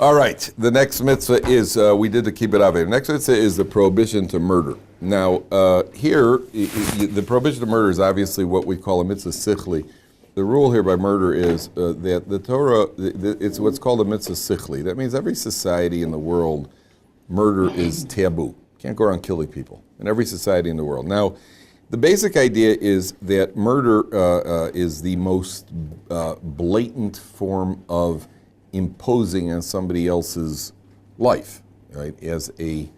All right, the next mitzvah is, we did the kibbut aved. The next mitzvah is the prohibition to murder. Now, here, the prohibition to murder is obviously what we call a mitzvah sichli. The rule here by murder is that the Torah, it's what's called a mitzvah sichli. That means every society in the world, murder is taboo. Can't go around killing people in every society in the world. Now, the basic idea is that murder is the most blatant form of imposing on somebody else's life, right? As a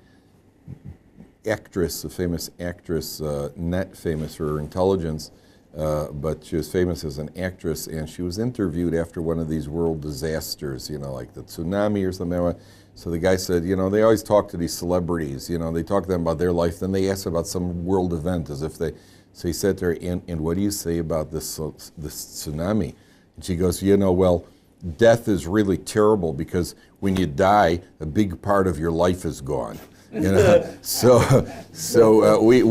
actress, a famous actress, not famous for her intelligence, but she was famous as an actress, and she was interviewed after one of these world disasters, like the tsunami or something. So the guy said, they always talk to these celebrities, they talk to them about their life, then they ask about some world event as if they, so he said to her, and what do you say about this tsunami? And she goes, well, death is really terrible because when you die, a big part of your life is gone. So we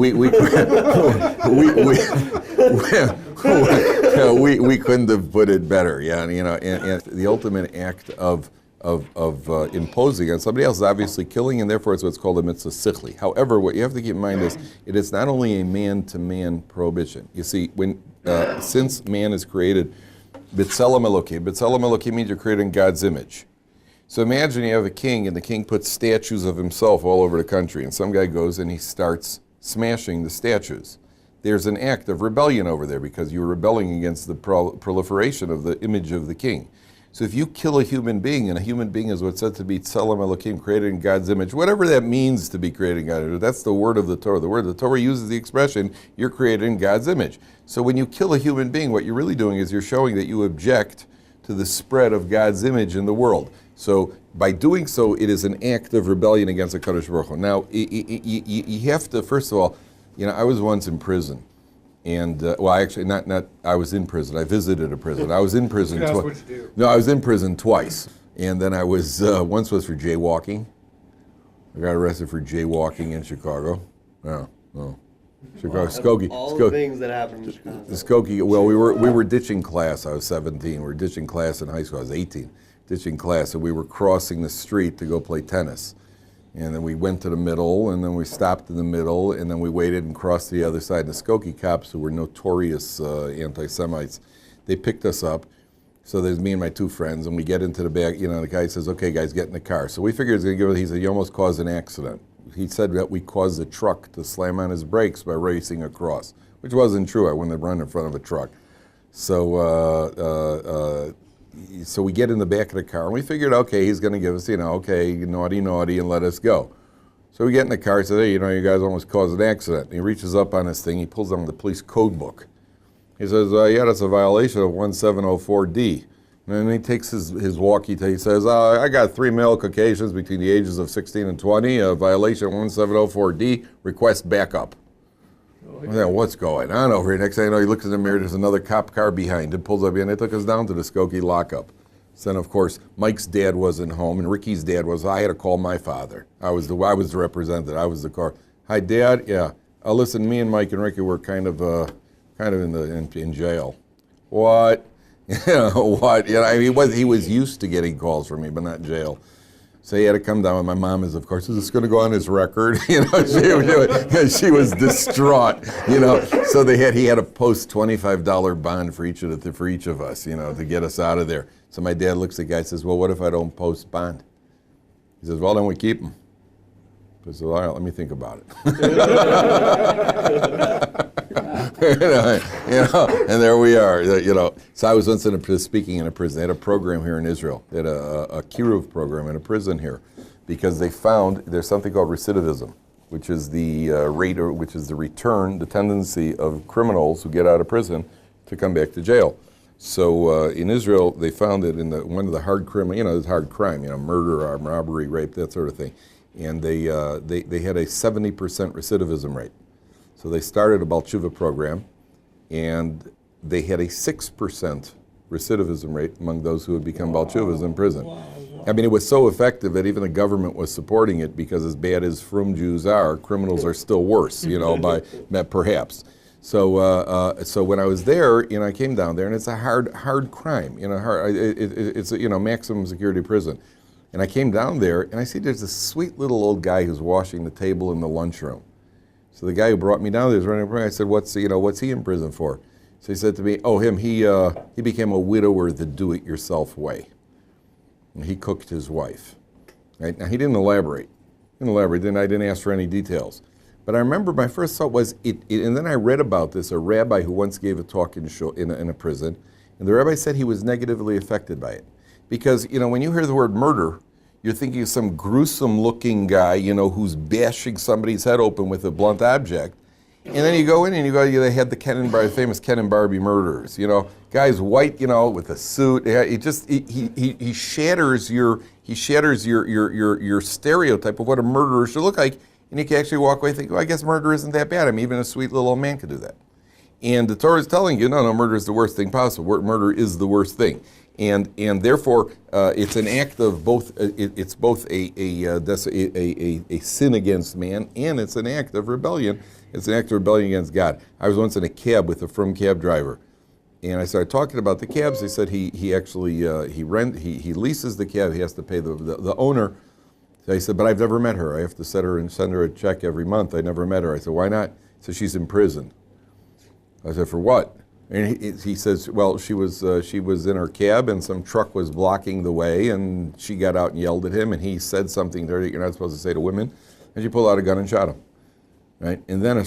couldn't have put it better, and the ultimate act of imposing on somebody else is obviously killing, and therefore it's what's called a mitzvah sichli. However, what you have to keep in mind is it is not only a man-to-man prohibition. You see, since man is created B'Tselem Elokim. B'Tselem Elokim means you're created in God's image. So imagine you have a king, and the king puts statues of himself all over the country, and some guy goes and he starts smashing the statues. There's an act of rebellion over there because you're rebelling against the proliferation of the image of the king. So if you kill a human being, and a human being is what's said to be Tselem Elokim, created in God's image, whatever that means to be created in God's image, that's the word of the Torah. The Torah uses the expression, you're created in God's image. So when you kill a human being, what you're really doing is you're showing that you object to the spread of God's image in the world. So by doing so, it is an act of rebellion against the Kadosh Baruch Hu. Now, you have to, first of all, I was once in prison. And, actually, I was in prison. I visited a prison. I was in prison twice. No, I was in prison twice. And then I was, once was for jaywalking. I got arrested for jaywalking in Chicago. Chicago, Skokie. All the things that happened in Chicago. Skokie, well, we were ditching class. I was 17. We were ditching class in high school. I was 18. Ditching class, and we were crossing the street to go play tennis. And then we went to the middle, and then we stopped in the middle, and then we waited and crossed to the other side. And the Skokie cops, who were notorious anti-Semites, they picked us up. So there's me and my two friends, and we get into the back. The guy says, "Okay, guys, get in the car." So we figured he was going to give it. He said, "You almost caused an accident." He said that we caused the truck to slam on his brakes by racing across, which wasn't true. I wouldn't have run in front of a truck. So we get in the back of the car, and we figured, okay, he's going to give us, okay, naughty, and let us go. So we get in the car, he said, hey, you guys almost caused an accident. And he reaches up on his thing, he pulls down the police code book. He says, yeah, that's a violation of 1704D. And then he takes his walkie, he says, I got 3 male Caucasians between the ages of 16 and 20, a violation of 1704D, request backup. What's going on over here? Next thing you know, he looks in the mirror, there's another cop car behind him, pulls up, and they took us down to the Skokie lockup. So then, of course, Mike's dad wasn't home, and Ricky's dad was. I had to call my father. I was the representative. I was the car. Hi, Dad. Yeah. Listen, me and Mike and Ricky were kind of in jail. What? What? He was used to getting calls from me, but not jail. So he had to come down, and my mom is, of course, is this going to go on his record? She was distraught, So he had to post $25 bond for each of us, to get us out of there. So my dad looks at the guy and says, well, what if I don't post bond? He says, well, then we keep him. I said, all right, let me think about it. And there we are, So I was once speaking in a prison. They had a program here in Israel. They had a kiruv program in a prison here because they found there's something called recidivism, which is the the tendency of criminals who get out of prison to come back to jail. So in Israel, they found it in one of the hard criminal, hard crime, murder, robbery, rape, that sort of thing. And they had a 70% recidivism rate. So they started a Baal Tshuva program, and they had a 6% recidivism rate among those who had become Baal Tshuvas in prison. I mean, it was so effective that even the government was supporting it because as bad as frum Jews are, criminals are still worse, perhaps. So when I was there, I came down there, and it's a hard crime, it's a maximum security prison. And I came down there, and I see there's this sweet little old guy who's washing the table in the lunchroom. So the guy who brought me down there was running up. I said, what's he in prison for? So he said to me, he became a widower the do-it-yourself way. And he cooked his wife. Right? Now, he didn't elaborate. I didn't ask for any details. But I remember my first thought was, and then I read about this, a rabbi who once gave a talk in a prison, and the rabbi said he was negatively affected by it. Because, when you hear the word murder, you're thinking of some gruesome-looking guy, who's bashing somebody's head open with a blunt object. And then you go in and they had the famous Ken and Barbie murderers. Guy's white, with a suit. He shatters your stereotype of what a murderer should look like. And you can actually walk away and think, well, I guess murder isn't that bad. I mean, even a sweet little old man could do that. And the Torah is telling you, no, murder is the worst thing possible. Murder is the worst thing. And therefore, it's an act of both. It's both a sin against man, and it's an act of rebellion. It's an act of rebellion against God. I was once in a cab with a frum cab driver, and I started talking about the cabs. They said he leases the cab. He has to pay the owner. So I said, but I've never met her. I have to send her a check every month. I never met her. I said, why not? He said, she's in prison. I said, for what? And he says, well, she was in her cab and some truck was blocking the way, and she got out and yelled at him, and he said something there that you're not supposed to say to women, and she pulled out a gun and shot him. Right? And then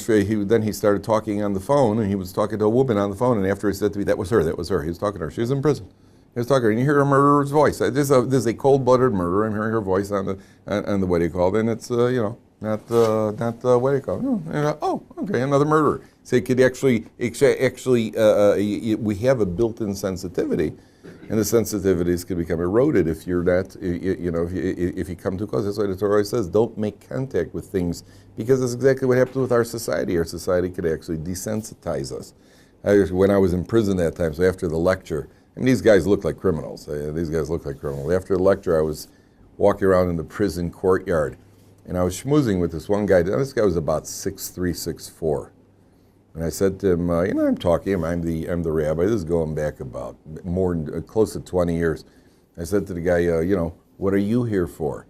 he started talking on the phone, and he was talking to a woman on the phone, and after he said to me, that was her. He was talking to her. She was in prison. He was talking to her, and you hear a murderer's voice. This is a cold-blooded murderer. I'm hearing her voice on the what do you call it, and it's not what do you call it? Oh, okay, another murderer. So it could actually, we have a built-in sensitivity, and the sensitivities can become eroded if you're not, if you come too close. That's why the Torah says, don't make contact with things, because that's exactly what happens with our society. Our society could actually desensitize us. When I was in prison that time, so after the lecture, these guys look like criminals. After the lecture, I was walking around in the prison courtyard, and I was schmoozing with this one guy. This guy was about 6'3", 6'4". And I said to him, I'm talking, I'm the rabbi. This is going back about close to 20 years. I said to the guy, what are you here for?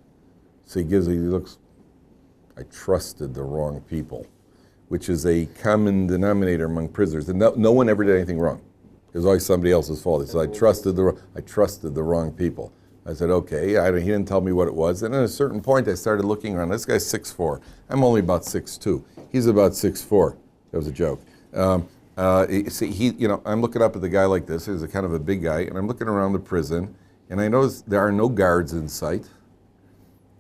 So he looks, I trusted the wrong people, which is a common denominator among prisoners. And no one ever did anything wrong. It was always somebody else's fault. He said, I trusted the wrong people. I said, okay. He didn't tell me what it was. And at a certain point, I started looking around. This guy's 6'4". I'm only about 6'2". He's about 6'4". That was a joke. I'm looking up at the guy like this. He's a kind of a big guy, and I'm looking around the prison, and I notice there are no guards in sight.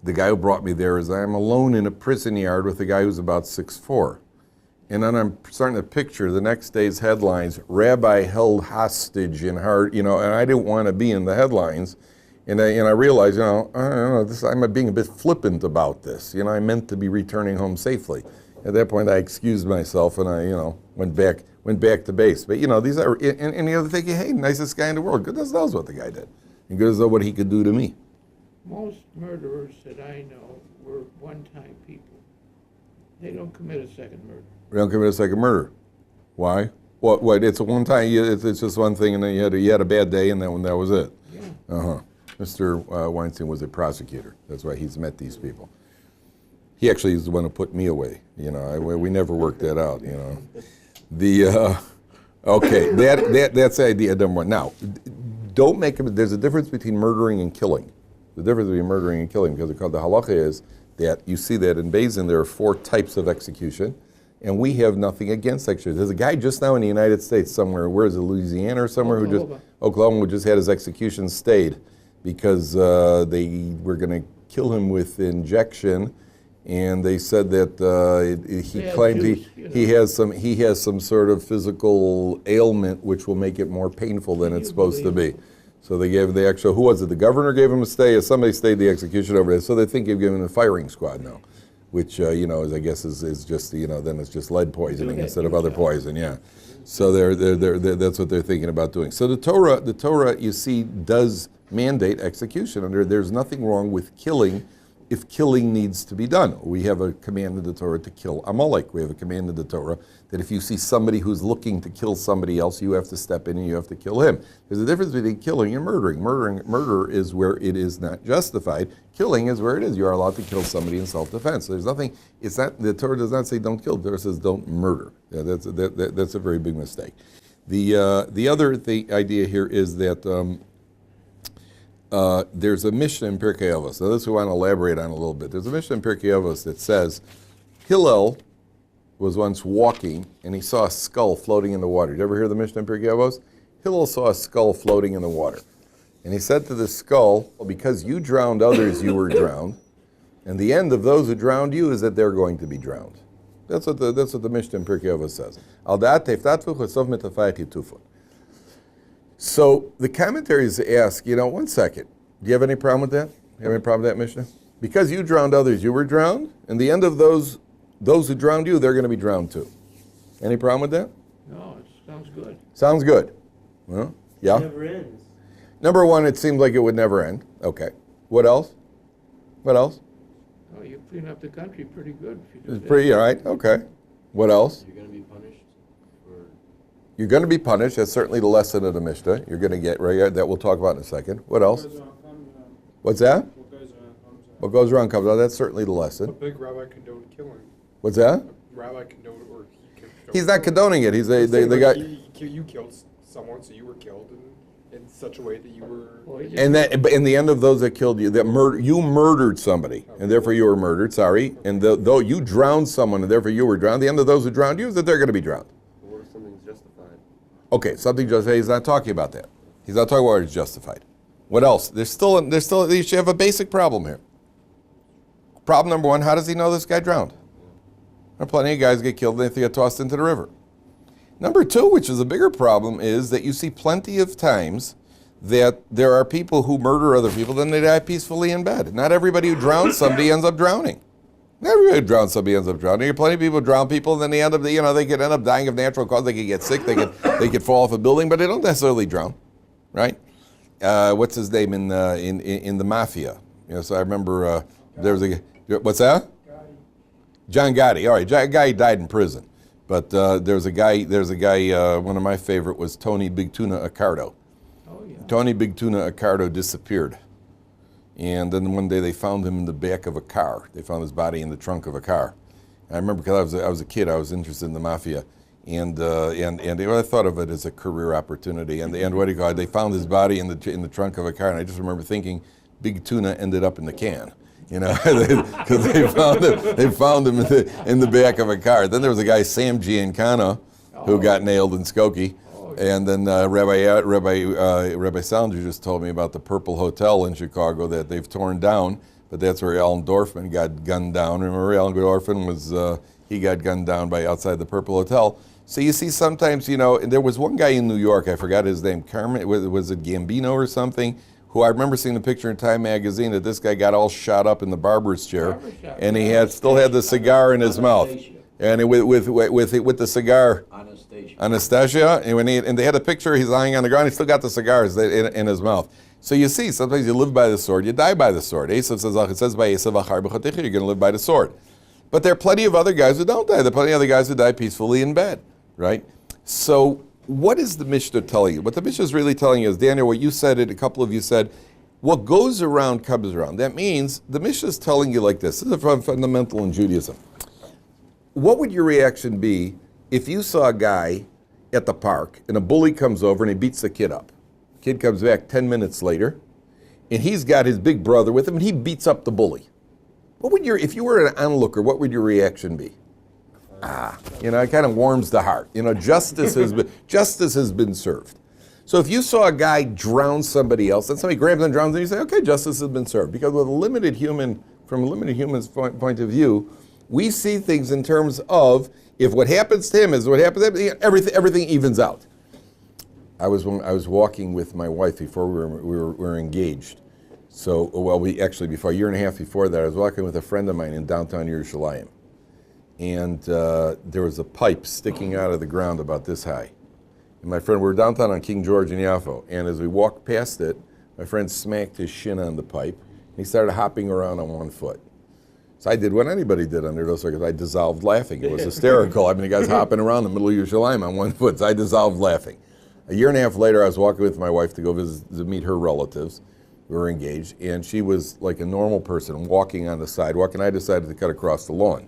The guy who brought me there is I'm alone in a prison yard with a guy who's about 6'4". And then I'm starting to picture the next day's headlines, Rabbi held hostage in hard, and I didn't want to be in the headlines. And I realized, I don't know, I'm being a bit flippant about this. I meant to be returning home safely. At that point, I excused myself and I, went back to base. But these are, and the other thing, hey, nicest guy in the world. Goodness knows what the guy did. And goodness knows what he could do to me. Most murderers that I know were one-time people. They don't commit a second murder. They don't commit a second murder. Why? What? It's a one-time. It's just one thing, and then you had a bad day, and then that was it. Yeah. Mr. Weinstein was a prosecutor. That's why he's met these people. He actually is the one who put me away. We never worked that out. Okay, that's the idea. Number one. Now, don't make there's a difference between murdering and killing. The difference between murdering and killing, because the halacha is that you see that in Beis Din there are 4 types of execution, and we have nothing against execution. There's a guy just now in the United States somewhere. Where is it? Louisiana or somewhere? Oklahoma, who just had his execution stayed because they were going to kill him with injection. And they said that he claimed he has some sort of physical ailment which will make it more painful than it's supposed to be. So they gave the actual, who was it? The governor gave him a stay, or somebody stayed the execution over there. So they think they've given him a firing squad now, which is, I guess is just then it's just lead poisoning instead of other poison. Yeah. So that's what they're thinking about doing. So the Torah you see does mandate execution. There's nothing wrong with killing if killing needs to be done. We have a command in the Torah to kill Amalek. We have a command in the Torah that if you see somebody who's looking to kill somebody else, you have to step in and you have to kill him. There's a difference between killing and murdering. Murder is where it is not justified. Killing is where it is. You are allowed to kill somebody in self-defense. So there's nothing, it's not, the Torah does not say don't kill. The Torah says don't murder. Yeah, that's a very big mistake. The other idea here is that there's a Mishnah in Pirkei Avos. Now this we want to elaborate on a little bit. There's a Mishnah in Pirkei Avos that says Hillel was once walking and he saw a skull floating in the water. Did you ever hear the Mishnah in Pirkei Avos? Hillel saw a skull floating in the water. And he said to the skull, well, because you drowned others, you were drowned. And the end of those who drowned you is that they're going to be drowned. That's what the Mishnah in Pirkei Avos says. Al da'at teftatvu chosov metafayich yitufun. So the commentaries ask, one second, do you have any problem with that? You have any problem with that, Mishnah? Because you drowned others, you were drowned, and the end of those who drowned you, they're going to be drowned too. Any problem with that? No, it sounds good. Sounds good. Well, yeah? It never ends. Number one, it seems like it would never end. Okay. What else? What else? Oh, you clean up the country pretty good if you do It's that. pretty, all right. Okay. What else? You're going to be punished for... You're going to be punished. That's certainly the lesson of the Mishnah. You're going to get, right, that we'll talk about in a second. What else? What's that? What goes around comes out. That's certainly the A lesson. big rabbi condoned killing. What's that? A rabbi condoned, or he condoned. He's not condoning it. He's the Saying, guy. You killed someone, so you were killed in such a way that you were. Well, he just- And that, but in the end of those that killed you, you murdered somebody, and therefore you were murdered. Sorry, and though you drowned someone, and therefore you were drowned. The end of those who drowned you is that they're going to be drowned. Or something's justified. Okay, something justified. He's not talking about that. He's not talking about what is justified. What else? There's still. You should have a basic problem here. Problem number one: how does he know this guy drowned? There are plenty of guys get killed and they get tossed into the river. Number two, which is a bigger problem, is that you see plenty of times that there are people who murder other people, then they die peacefully in bed. Not everybody who drowns somebody ends up drowning. Not everybody who drowns somebody ends up drowning. There are plenty of people who drown people, and then they end up, they could end up dying of natural causes. They could get sick. They could fall off a building, but they don't necessarily drown, right? What's his name in the mafia? So I remember there was a what's that? John Gotti. All right, Guy died in prison, but there's a guy. One of my favorite was Tony Big Tuna Accardo. Oh, yeah. Tony Big Tuna Accardo disappeared. And then one day they found him in the back of a car. They found his body in the trunk of a car. And I remember because I was a kid, I was interested in the mafia. And I thought of it as a career opportunity. And what do you call it? They found his body in the trunk of a car. And I just remember thinking, Big Tuna ended up in the can. Because they found him in the back of a car. Then there was a guy, Sam Giancana, who got nailed in Skokie. And then Rabbi Salinger just told me about the Purple Hotel in Chicago that they've torn down, but that's where Alan Dorfman got gunned down. Remember, Alan Dorfman he got gunned down by outside the Purple Hotel. So you see sometimes, there was one guy in New York, I forgot his name, Carmen, was it Gambino or something, who I remember seeing the picture in Time magazine that this guy got all shot up in the barber's chair, and he still had the cigar in his mouth. And with the cigar, Anastasia, and they had a picture. He's lying on the ground. He still got the cigars in his mouth. So you see, sometimes you live by the sword, you die by the sword. Esav says, it says by Esav achar b'chotecha, you're going to live by the sword. But there are plenty of other guys who don't die. There are plenty of other guys who die peacefully in bed, right? So what is the Mishnah telling you? What the Mishnah is really telling you is, Daniel, what you said, a couple of you said, what goes around comes around. That means the Mishnah is telling you like this. This is fundamental in Judaism. What would your reaction be if you saw a guy at the park and a bully comes over and he beats the kid up? Kid comes back 10 minutes later and he's got his big brother with him and he beats up the bully. If you were an onlooker, what would your reaction be? It kind of warms the heart. Justice has been served. So if you saw a guy drown somebody else and somebody grabs and drowns them, you say, okay, justice has been served. Because from a limited human's point of view, we see things in terms of if what happens to him is what happens to him, everything evens out. I was walking with my wife before we were engaged. So, before a year and a half before that, I was walking with a friend of mine in downtown Yerushalayim. And there was a pipe sticking out of the ground about this high. And my friend, we were downtown on King George in Yafo, and as we walked past it, my friend smacked his shin on the pipe, He started hopping around on one foot. So I did what anybody did under those circumstances. I dissolved laughing. It was hysterical. I mean, the guy's hopping around in the middle of Yerushalayim on one foot. So I dissolved laughing. A year and a half later, I was walking with my wife to go to meet her relatives. We were engaged, and she was like a normal person walking on the sidewalk, and I decided to cut across the lawn.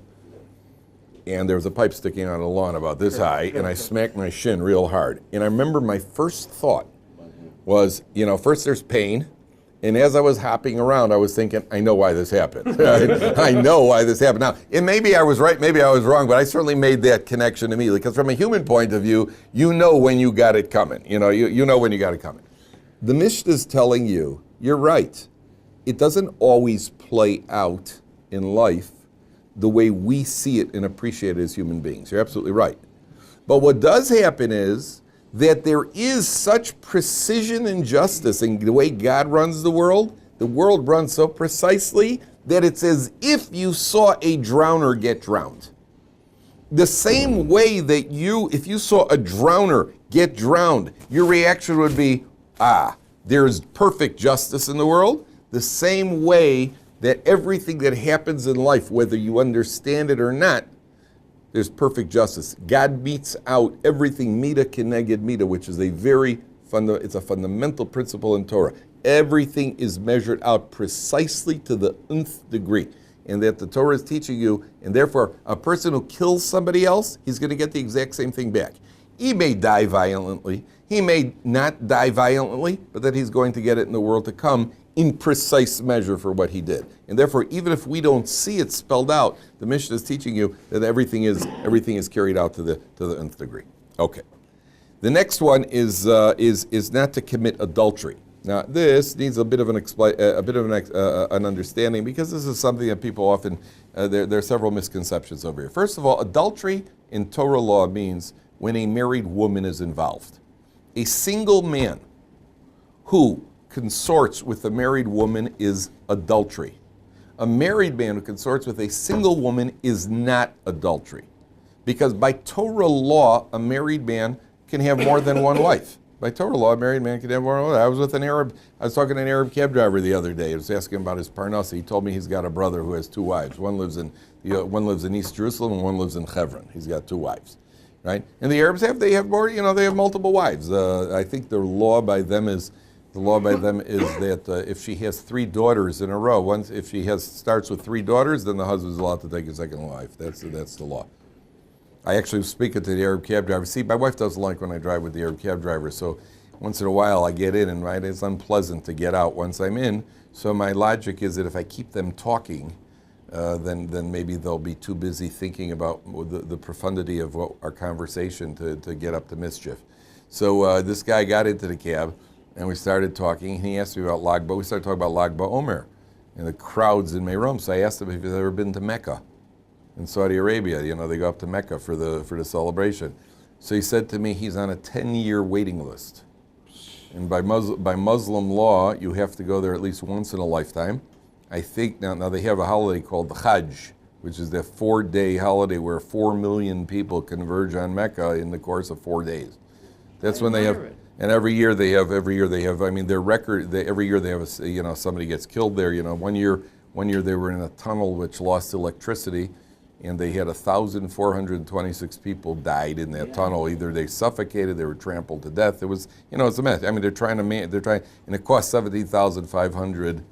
And there was a pipe sticking on the lawn about this high, and I smacked my shin real hard. And I remember my first thought was, first there's pain, and as I was hopping around, I was thinking, I know why this happened. I know why this happened. Now, and maybe I was right, maybe I was wrong, but I certainly made that connection immediately, because from a human point of view, you know when you got it coming. You know when you got it coming. The Mishnah is telling you, you're right. It doesn't always play out in life the way we see it and appreciate it as human beings. You're absolutely right. But what does happen is that there is such precision and justice in the way God runs the world runs so precisely that it's as if you saw a drowner get drowned. The same way that if you saw a drowner get drowned, your reaction would be, there's perfect justice in the world. The same way that everything that happens in life, whether you understand it or not, there's perfect justice. God meets out everything mida keneged mida, which is it's a fundamental principle in Torah. Everything is measured out precisely to the nth degree. And that the Torah is teaching you, and therefore a person who kills somebody else, he's going to get the exact same thing back. He may die violently, he may not die violently, but that he's going to get it in the world to come in precise measure for what he did. And therefore, even if we don't see it spelled out, the Mishnah is teaching you that everything is carried out to the nth degree. Okay. The next one is not to commit adultery. Now, this needs a bit of an understanding, because this is something that people often there are several misconceptions over here. First of all, adultery in Torah law means when a married woman is involved. A single man who consorts with a married woman is adultery. A married man who consorts with a single woman is not adultery. Because by Torah law, a married man can have more than one wife. By Torah law, a married man can have more than one wife. I was talking to an Arab cab driver the other day. I was asking him about his parnassa. He told me he's got a brother who has two wives. One lives in East Jerusalem and one lives in Hebron. He's got two wives. Right? And the Arabs they have multiple wives. I think the law by them is that if she has three daughters in a row, if she starts with three daughters, then the husband's allowed to take a second wife. That's the law. I actually was speaking to the Arab cab driver. See, my wife doesn't like when I drive with the Arab cab driver, so once in a while I get in, and it's unpleasant to get out once I'm in. So my logic is that if I keep them talking, then maybe they'll be too busy thinking about the profundity of our conversation to get up to mischief. So this guy got into the cab, and we started talking, and he asked me about Lag BaOmer. We started talking about Lag BaOmer and the crowds in Merom. So I asked him if he's ever been to Mecca in Saudi Arabia. They go up to Mecca for the celebration. So he said to me he's on a 10-year waiting list. And by Muslim law, you have to go there at least once in a lifetime. I think now they have a holiday called the Hajj, which is the 4-day holiday where 4 million people converge on Mecca in the course of 4 days. That's when they have. And every year they have. I mean, their record. Every year they have somebody gets killed there. One year they were in a tunnel which lost electricity, and they had 1,426 people died in that tunnel. Either they suffocated, they were trampled to death. It was it's a mess. I mean, they're trying, and it cost 17,500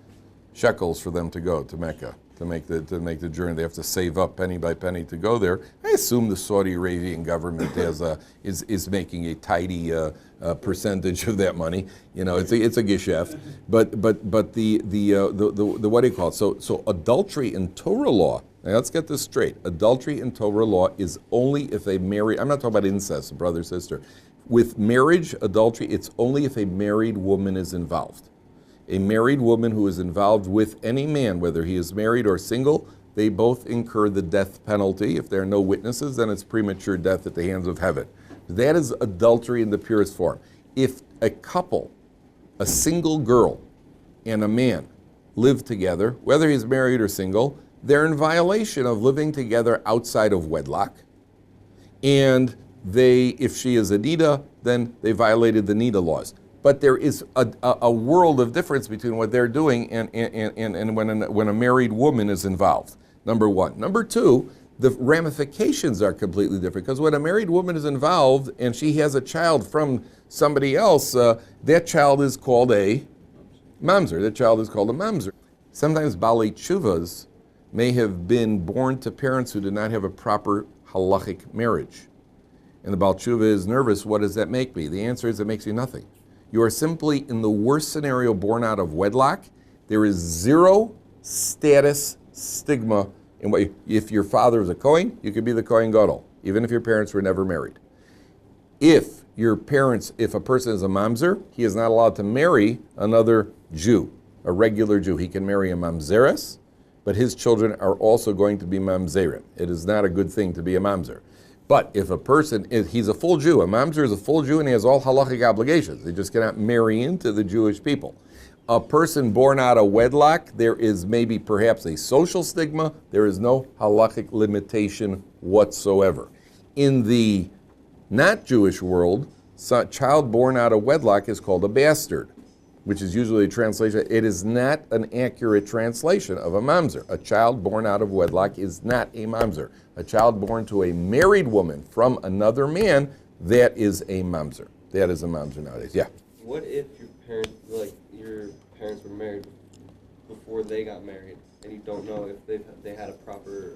shekels for them to go to Mecca to make the journey. They have to save up penny by penny to go there. I assume the Saudi Arabian government is making a tidy percentage of that money. It's a geschäft. But the what do you call it? So adultery in Torah law. Now let's get this straight. Adultery in Torah law is only if a married. I'm not talking about incest, brother sister. With marriage, adultery, it's only if a married woman is involved. A married woman who is involved with any man, whether he is married or single, they both incur the death penalty. If there are no witnesses, then it's premature death at the hands of heaven. That is adultery in the purest form. If a couple, a single girl and a man, live together, whether he's married or single, they're in violation of living together outside of wedlock. And if she is a nida, then they violated the nida laws. But there is a world of difference between what they're doing and when a married woman is involved, number one. Number two, the ramifications are completely different, because when a married woman is involved and she has a child from somebody else, that child is called a mamzer. That child is called a mamzer. Sometimes Baalei Tshuvas may have been born to parents who did not have a proper halachic marriage. And the Baal Tshuva is nervous, what does that make me? The answer is it makes you nothing. You are simply, in the worst scenario, born out of wedlock. There is zero status stigma in what if your father is a Kohen, you could be the Kohen Gadol, even if your parents were never married. If a person is a mamzer, he is not allowed to marry another Jew, a regular Jew. He can marry a mamzeres, but his children are also going to be mamzerim. It is not a good thing to be a mamzer. But if a person, he's a full Jew, a mamzer is a full Jew and he has all halachic obligations. They just cannot marry into the Jewish people. A person born out of wedlock, there is maybe perhaps a social stigma. There is no halachic limitation whatsoever. In the not Jewish world, a child born out of wedlock is called a bastard, which is usually a translation. It is not an accurate translation of a mamzer. A child born out of wedlock is not a mamzer. A child born to a married woman from another man, that is a mamzer. That is a mamzer nowadays. Yeah. What if your parents were married before they got married, and you don't know if they had a proper?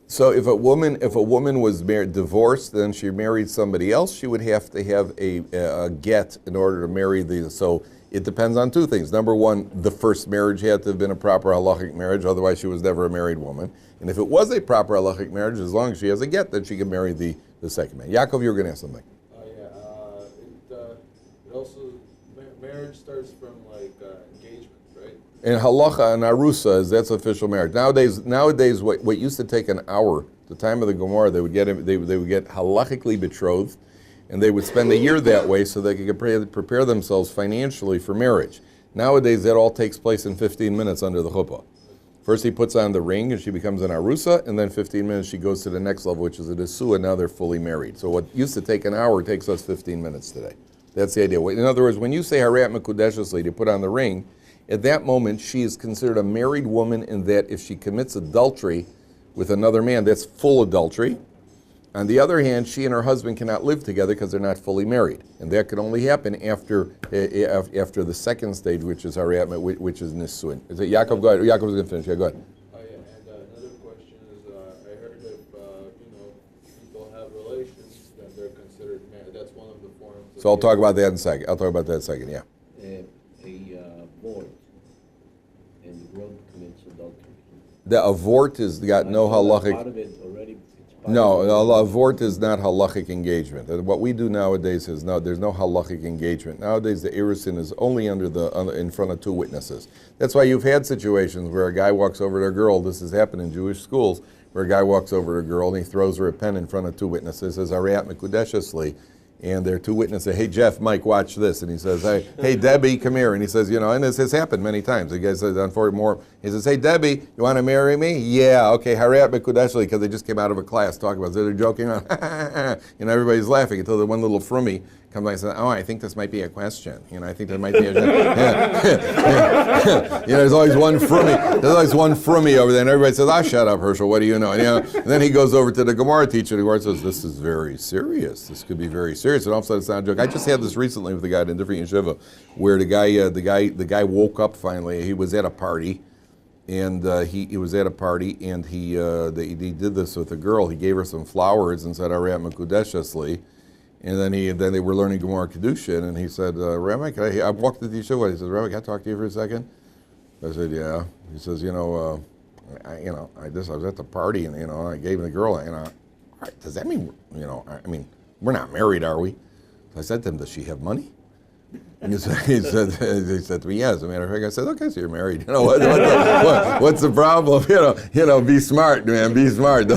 So if a woman was divorced, then she married somebody else, she would have to have a get in order to marry the. So it depends on two things. Number one, the first marriage had to have been a proper halachic marriage, otherwise she was never a married woman. And if it was a proper halachic marriage, as long as she has a get, then she can marry the second man. Yaakov, you were going to ask something. It also, marriage starts from engagement, right? In halacha and arusa, that's official marriage. Nowadays, what used to take an hour, the time of the Gemara, they would get halachically betrothed, and they would spend a year that way so they could prepare themselves financially for marriage. Nowadays, that all takes place in 15 minutes under the chuppah. First, he puts on the ring, and she becomes an arusa, and then 15 minutes she goes to the next level, which is a nesua, and now they're fully married. So what used to take an hour takes us 15 minutes today. That's the idea. In other words, when you say harat mekudeshesli, to put on the ring, at that moment, she is considered a married woman in that if she commits adultery with another man, that's full adultery. On the other hand, she and her husband cannot live together because they're not fully married. And that can only happen after the second stage, which is harat, which is nisuin. Is it Yaakov? Go ahead. Yaakov is going to finish. Yeah, go ahead. Oh yeah, and another question is, I heard if people have relations, then they're considered married. That's one of the forms. So I'll talk about that in a second. Yeah. A board, and the girl commits adultery. The avort has got no halachic. Part of it already. No, avort is not halachic engagement. And what we do nowadays is there's no halachic engagement. Nowadays, the erusin is only in front of two witnesses. That's why you've had situations where a guy walks over to a girl. This has happened in Jewish schools, where a guy walks over to a girl and he throws her a pen in front of two witnesses, says harat mekudeshesli. And there are two witnesses say, hey, Jeff, Mike, watch this. And he says, hey, Debbie, come here. And he says, and this has happened many times. The guy says, he says, hey, Debbie, you want to marry me? Yeah, okay, harat mekudeshesli, because they just came out of a class talking about it. So they're joking on, everybody's laughing until the one little frumy comes by and says, I think this might be a question. I think there might be a there's always one frumy over there, and everybody says, shut up, Herschel, what do you know? And then he goes over to the Gemara teacher, and the Gemara says, this is very serious. This could be very serious. And all of a sudden it's not a joke. I just had this recently with a guy in a different yeshiva, where the guy woke up finally. He was at a party, and he was at a party, and he did this with a girl. He gave her some flowers and said, harat mekudeshesli. And then they were learning Gemara Kedushin, and he said, Rabbi, I walked to the yeshiva. He says, Rabbi, can I talk to you for a second? I said, yeah. He says, I was at the party, and I gave the girl, does that mean, we're not married, are we? So I said to him, does she have money? And he said to me, yes. As a matter of fact, I said, okay, so you're married. What's the problem? Be smart, man. Be smart.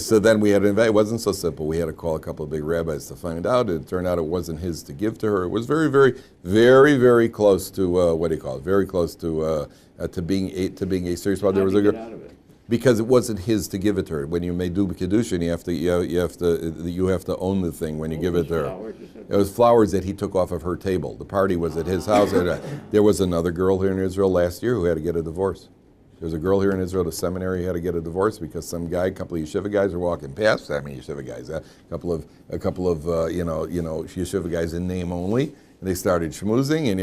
So then we had to invite. It wasn't so simple. We had to call a couple of big rabbis to find out. It turned out it wasn't his to give to her. It was very, very, very, very close to very close to being a serious problem. There was a girl. Because it wasn't his to give it to her. When you may do kedushin, you have to own the thing when you give it to her. Flowers or something? It was flowers that he took off of her table. The party was at his house. There was another girl here in Israel last year who had to get a divorce. There was a girl here in Israel at a seminary who had to get a divorce because some guy, a couple of yeshiva guys were walking past. I mean, yeshiva guys, a couple of yeshiva guys in name only. And they started schmoozing, and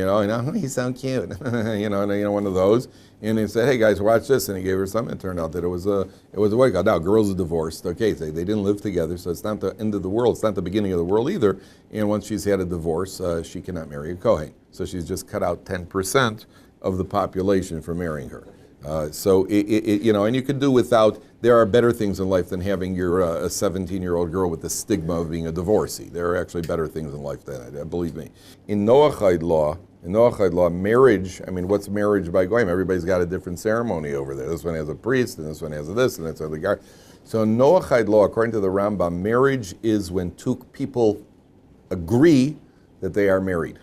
he's so cute, one of those. And they said, "Hey guys, watch this." And he gave her something. It turned out that it was a wedding. Now girls are divorced. Okay, they didn't live together, so it's not the end of the world. It's not the beginning of the world either. And once she's had a divorce, she cannot marry a Kohen. So she's just cut out 10% of the population for marrying her. So and you can do without. There are better things in life than having your a 17-year-old girl with the stigma of being a divorcee. There are actually better things in life than that. Believe me. In Noachide law, marriage. I mean, what's marriage by goyim? Everybody's got a different ceremony over there. This one has a priest, and this one has a this, and that's the guy. So in Noachide law, according to the Rambam, marriage is when two people agree that they are married.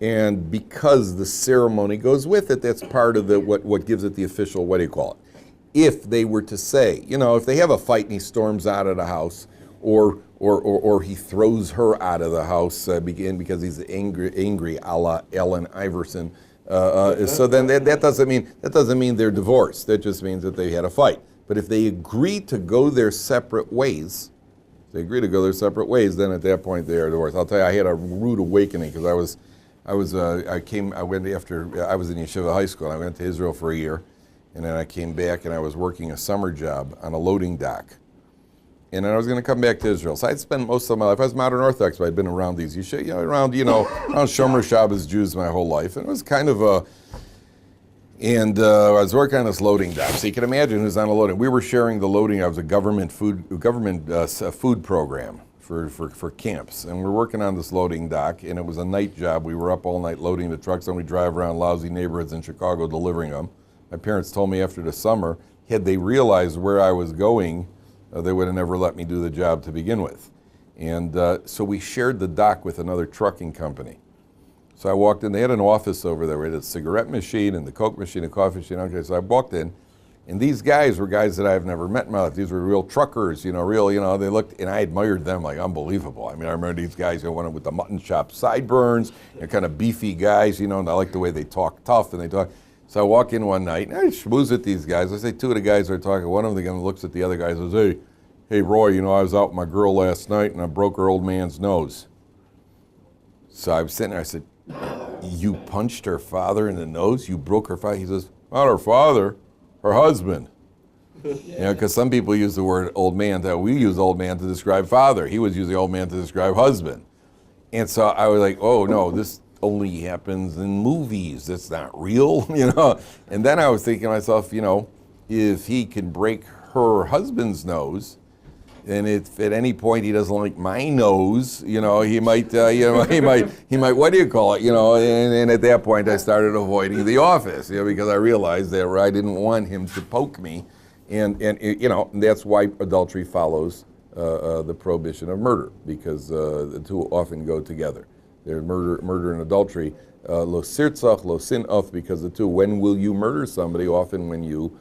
And because the ceremony goes with it, that's part of what gives it the official, what do you call it? If they were to say, if they have a fight and he storms out of the house, or he throws her out of the house because he's angry, a la Ellen Iverson. So then that doesn't mean they're divorced. That just means that they had a fight. But if they agree to go their separate ways, then at that point they are divorced. I'll tell you, I had a rude awakening because I was in Yeshiva High School. I went to Israel for a year, and then I came back and I was working a summer job on a loading dock. And then I was going to come back to Israel. So I'd spent most of my life, I was modern Orthodox, but I'd been around these, around Shomer Shabbos Jews my whole life. And it was kind of I was working on this loading dock. So you can imagine who's on a loading. We were sharing the loading. I was a government food program for camps. And we're working on this loading dock, and it was a night job. We were up all night loading the trucks, and we drive around lousy neighborhoods in Chicago delivering them. My parents told me after the summer, had they realized where I was going, they would have never let me do the job to begin with. And so we shared the dock with another trucking company. So I walked in, they had an office over there. We had a cigarette machine and the Coke machine, a coffee machine. Okay, so I walked in, and these guys were guys that I've never met in my life. These were real truckers, they looked, and I admired them like unbelievable. I mean, I remember these guys, one with the mutton chop sideburns, kind of beefy guys, and I like the way they talk tough, and they talk. So I walk in one night, and I schmooze at these guys. I say two of the guys are talking. One of them looks at the other guy and says, hey, Roy, I was out with my girl last night, and I broke her old man's nose. So I was sitting there, I said, you punched her father in the nose? You broke her father? He says, not her father, her husband. Because some people use the word old man. We use old man to describe father. He was using old man to describe husband. And so I was like, oh, no, this only happens in movies. That's not real, And then I was thinking to myself, if he can break her husband's nose, and if at any point he doesn't like my nose, he might, he might, what do you call it, and at that point I started avoiding the office, because I realized that I didn't want him to poke me, and that's why adultery follows the prohibition of murder, because the two often go together. There's murder and adultery, lo sirtzach, lo sin'af, because the two. When will you murder somebody? Often when you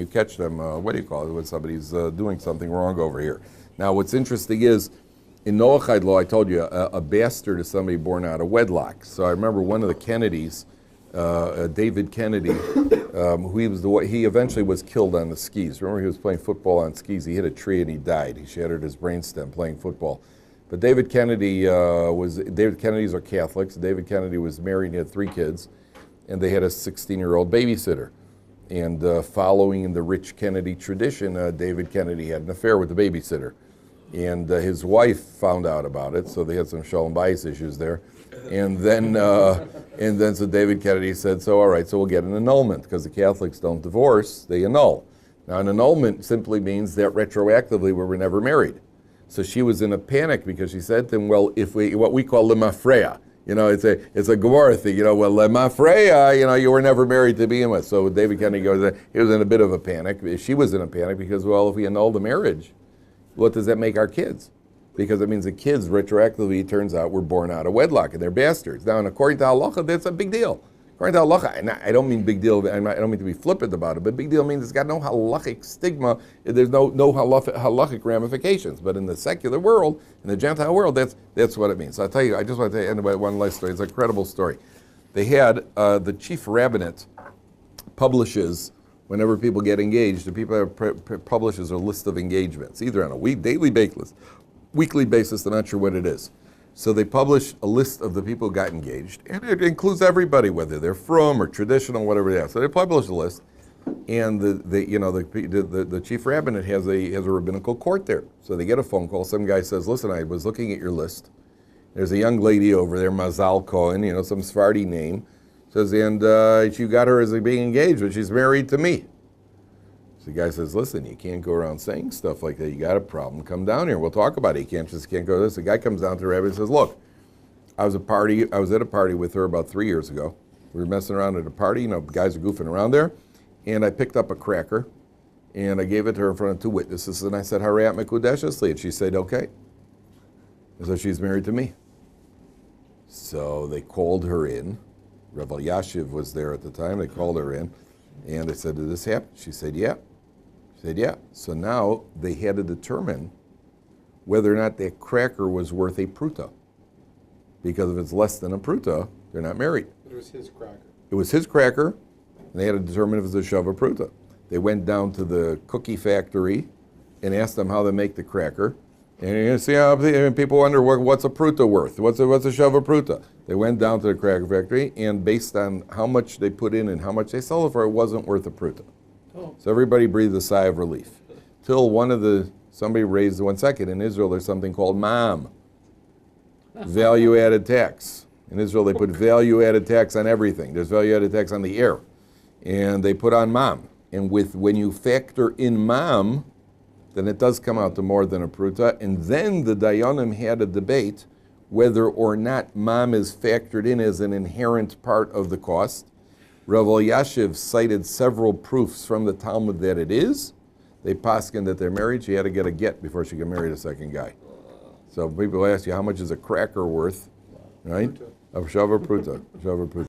catch them, what do you call it, when somebody's doing something wrong over here. Now what's interesting is, in Noachide law, I told you, a bastard is somebody born out of wedlock. So I remember one of the Kennedys, David Kennedy, he eventually was killed on the skis. Remember, he was playing football on skis. He hit a tree and he died. He shattered his brainstem playing football. But David Kennedys are Catholics. David Kennedy was married and had 3 kids, and they had a 16-year-old babysitter. And following in the rich Kennedy tradition, David Kennedy had an affair with the babysitter. And his wife found out about it, so they had some shalom bayis issues there. And then so David Kennedy said, so all right, so we'll get an annulment, because the Catholics don't divorce, they annul. Now an annulment simply means that retroactively we were never married. So she was in a panic because she said to him, well, if what we call lemafreya, it's a Gemara thing, well, lemafreya, you were never married to begin with. So David Kennedy he was in a bit of a panic. She was in a panic because, well, if we annul the marriage, what does that make our kids? Because it means the kids retroactively, it turns out, were born out of wedlock and they're bastards. Now, and according to halacha, that's a big deal. According to halacha, and I don't mean big deal, I don't mean to be flippant about it, but big deal means it's got no halachic stigma, there's no halachic ramifications. But in the secular world, in the Gentile world, that's what it means. So I'll tell you, I just want to end with one last story. It's an incredible story. They had the chief rabbinate publishes, whenever people get engaged, the people that publishes a list of engagements, either on a daily basis, weekly basis, I'm not sure what it is. So they publish a list of the people who got engaged, and it includes everybody, whether they're from or traditional, whatever they are. So they publish a list, and the chief rabbinate has a rabbinical court there. So they get a phone call. Some guy says, "Listen, I was looking at your list. There's a young lady over there, Mazal Cohen, some Sephardi name." Says, "And you got her as being engaged, but she's married to me." So the guy says, "Listen, you can't go around saying stuff like that. You got a problem. Come down here. We'll talk about it. You can't go to this." The guy comes down to the rabbi and says, "Look, I was at a party with her about 3 years ago. We were messing around at a party. Guys are goofing around there. And I picked up a cracker, and I gave it to her in front of 2 witnesses. And I said, 'Harayat mekudeshesli,' and she said, 'Okay.' And so she's married to me." So they called her in. Rabbi Yashiv was there at the time. They called her in, and they said, "Did this happen?" She said, "Yeah." She said, "Yeah." So now they had to determine whether or not that cracker was worth a pruta. Because if it's less than a pruta, they're not married. It was his cracker. It was his cracker, and they had to determine if it was a shava pruta. They went down to the cookie factory and asked them how they make the cracker. And you see how people wonder, what's a pruta worth? What's a shava pruta? They went down to the cracker factory, and based on how much they put in and how much they sell it for, it wasn't worth a pruta. Oh, So everybody breathed a sigh of relief. Till somebody raised 1 second. In Israel, there's something called ma'am, value-added tax. In Israel, they put value-added tax on everything. There's value-added tax on the air. And they put on ma'am. And when you factor in ma'am, then it does come out to more than a pruta. And then the Dayanim had a debate whether or not ma'am is factored in as an inherent part of the cost. Rav Yashiv cited several proofs from the Talmud that it is. They paskin that they're married. She had to get a get before she could marry the second guy. So people ask you, how much is a cracker worth, right? Pruta. Of shava pruta.